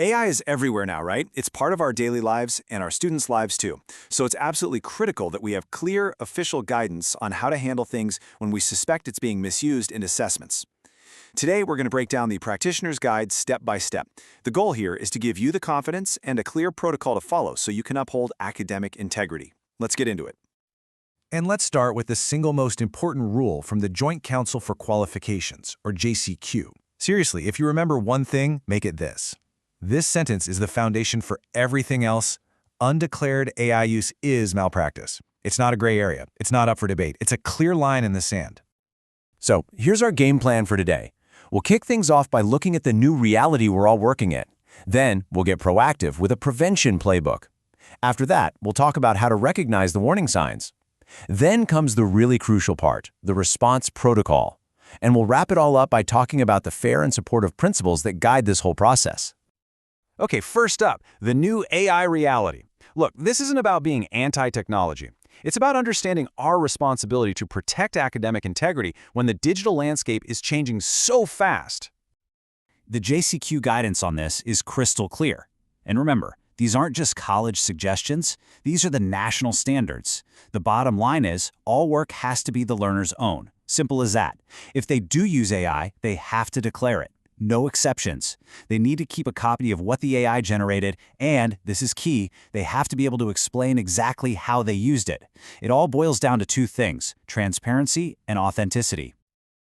AI is everywhere now, right? It's part of our daily lives and our students' lives too. So it's absolutely critical that we have clear, official guidance on how to handle things when we suspect it's being misused in assessments. Today, we're going to break down the practitioner's guide step by step. The goal here is to give you the confidence and a clear protocol to follow so you can uphold academic integrity. Let's get into it. And let's start with the single most important rule from the Joint Council for Qualifications, or JCQ. Seriously, if you remember one thing, make it this. This sentence is the foundation for everything else. Undeclared AI use is malpractice. It's not a gray area. It's not up for debate. It's a clear line in the sand. So, here's our game plan for today. We'll kick things off by looking at the new reality we're all working in. Then, we'll get proactive with a prevention playbook. After that, we'll talk about how to recognize the warning signs. Then comes the really crucial part, the response protocol. And we'll wrap it all up by talking about the fair and supportive principles that guide this whole process. Okay, first up, the new AI reality. Look, this isn't about being anti-technology. It's about understanding our responsibility to protect academic integrity when the digital landscape is changing so fast. The JCQ guidance on this is crystal clear. And remember, these aren't just college suggestions, these are the national standards. The bottom line is, all work has to be the learner's own. Simple as that. If they do use AI, they have to declare it. No exceptions. They need to keep a copy of what the AI generated, and, this is key, they have to be able to explain exactly how they used it. It all boils down to two things: transparency and authenticity.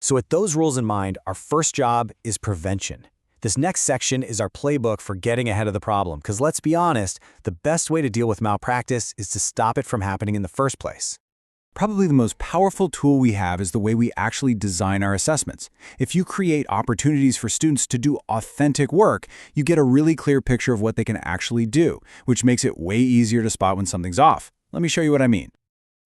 So with those rules in mind, our first job is prevention. This next section is our playbook for getting ahead of the problem, because let's be honest, the best way to deal with malpractice is to stop it from happening in the first place. Probably the most powerful tool we have is the way we actually design our assessments. If you create opportunities for students to do authentic work, you get a really clear picture of what they can actually do, which makes it way easier to spot when something's off. Let me show you what I mean.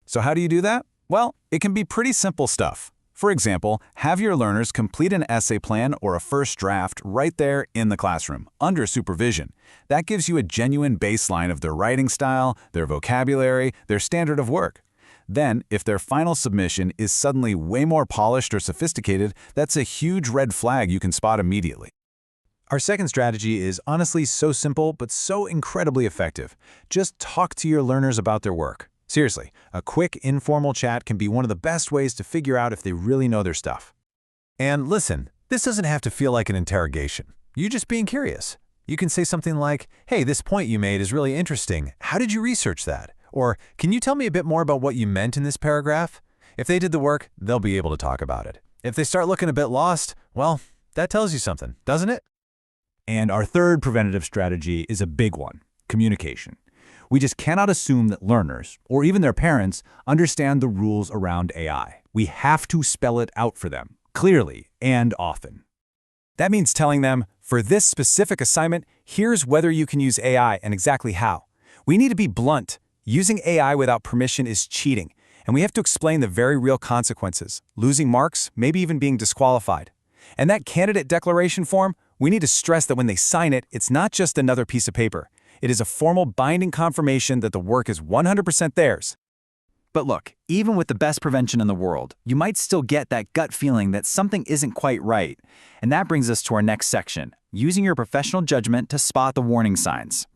So how do you do that? Well, it can be pretty simple stuff. For example, have your learners complete an essay plan or a first draft right there in the classroom, under supervision. That gives you a genuine baseline of their writing style, their vocabulary, their standard of work. Then, if their final submission is suddenly way more polished or sophisticated, that's a huge red flag you can spot immediately. Our second strategy is honestly so simple but so incredibly effective. Just talk to your learners about their work. Seriously, a quick informal chat can be one of the best ways to figure out if they really know their stuff. And listen, this doesn't have to feel like an interrogation. You're just being curious. You can say something like, "Hey, this point you made is really interesting. How did you research that?" Or, "Can you tell me a bit more about what you meant in this paragraph?" If they did the work, they'll be able to talk about it. If they start looking a bit lost, well, that tells you something, doesn't it? And our third preventative strategy is a big one: communication. We just cannot assume that learners, or even their parents, understand the rules around AI. We have to spell it out for them, clearly and often. That means telling them, for this specific assignment, here's whether you can use AI and exactly how. We need to be blunt. Using AI without permission is cheating, and we have to explain the very real consequences: losing marks, maybe even being disqualified. And that candidate declaration form, we need to stress that when they sign it, it's not just another piece of paper. It is a formal binding confirmation that the work is 100% theirs. But look, even with the best prevention in the world, you might still get that gut feeling that something isn't quite right. And that brings us to our next section: using your professional judgment to spot the warning signs.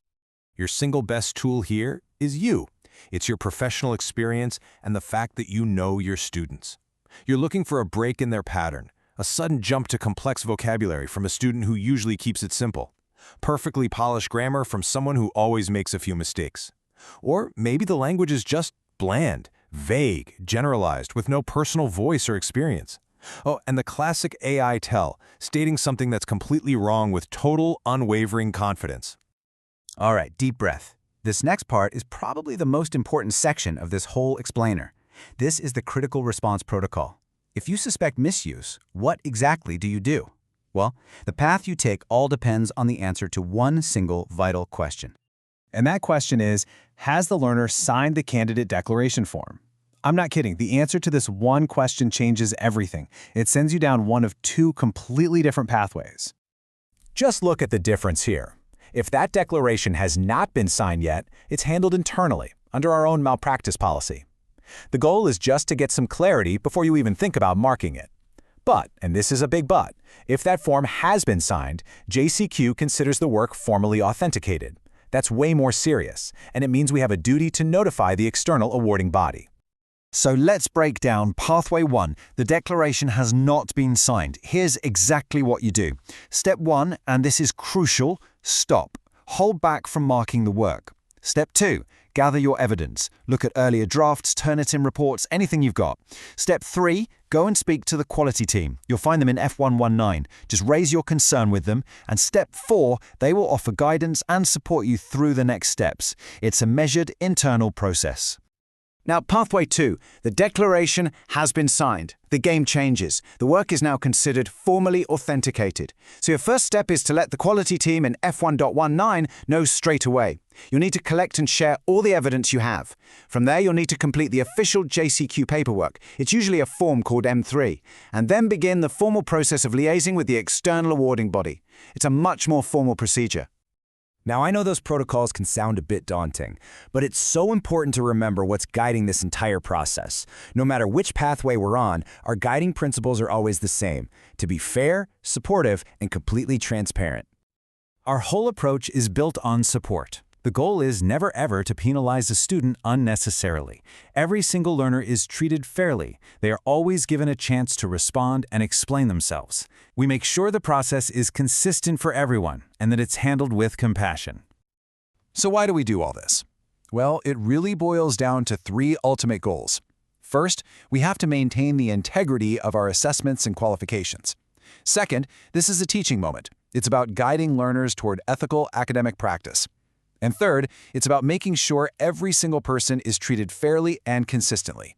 Your single best tool here is you. It's your professional experience and the fact that you know your students. You're looking for a break in their pattern, a sudden jump to complex vocabulary from a student who usually keeps it simple, perfectly polished grammar from someone who always makes a few mistakes. Or maybe the language is just bland, vague, generalized, with no personal voice or experience. Oh, and the classic AI tell, stating something that's completely wrong with total, unwavering confidence. All right, deep breath. This next part is probably the most important section of this whole explainer. This is the critical response protocol. If you suspect misuse, what exactly do you do? Well, the path you take all depends on the answer to one single vital question. And that question is, has the learner signed the candidate declaration form? I'm not kidding. The answer to this one question changes everything. It sends you down one of two completely different pathways. Just look at the difference here. If that declaration has not been signed yet, it's handled internally, under our own malpractice policy. The goal is just to get some clarity before you even think about marking it. But, and this is a big but, if that form has been signed, JCQ considers the work formally authenticated. That's way more serious, and it means we have a duty to notify the external awarding body. So let's break down Pathway 1. The declaration has not been signed. Here's exactly what you do. Step 1, and this is crucial, stop. Hold back from marking the work. Step 2, gather your evidence. Look at earlier drafts, Turnitin reports, anything you've got. Step 3, go and speak to the quality team. You'll find them in F119. Just raise your concern with them. And step 4, they will offer guidance and support you through the next steps. It's a measured internal process. Now, Pathway 2, the declaration has been signed. The game changes. The work is now considered formally authenticated. So your first step is to let the quality team in F1.19 know straight away. You'll need to collect and share all the evidence you have. From there, you'll need to complete the official JCQ paperwork. It's usually a form called M3. And then begin the formal process of liaising with the external awarding body. It's a much more formal procedure. Now, I know those protocols can sound a bit daunting, but it's so important to remember what's guiding this entire process. No matter which pathway we're on, our guiding principles are always the same: to be fair, supportive, and completely transparent. Our whole approach is built on support. The goal is never ever to penalize a student unnecessarily. Every single learner is treated fairly. They are always given a chance to respond and explain themselves. We make sure the process is consistent for everyone and that it's handled with compassion. So why do we do all this? Well, it really boils down to 3 ultimate goals. First, we have to maintain the integrity of our assessments and qualifications. Second, this is a teaching moment. It's about guiding learners toward ethical academic practice. And third, it's about making sure every single person is treated fairly and consistently.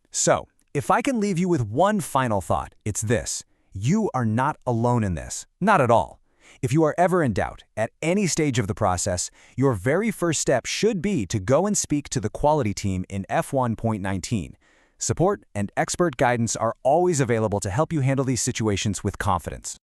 So, if I can leave you with one final thought, it's this: you are not alone in this. Not at all. If you are ever in doubt, at any stage of the process, your very first step should be to go and speak to the quality team in F1.19. Support and expert guidance are always available to help you handle these situations with confidence.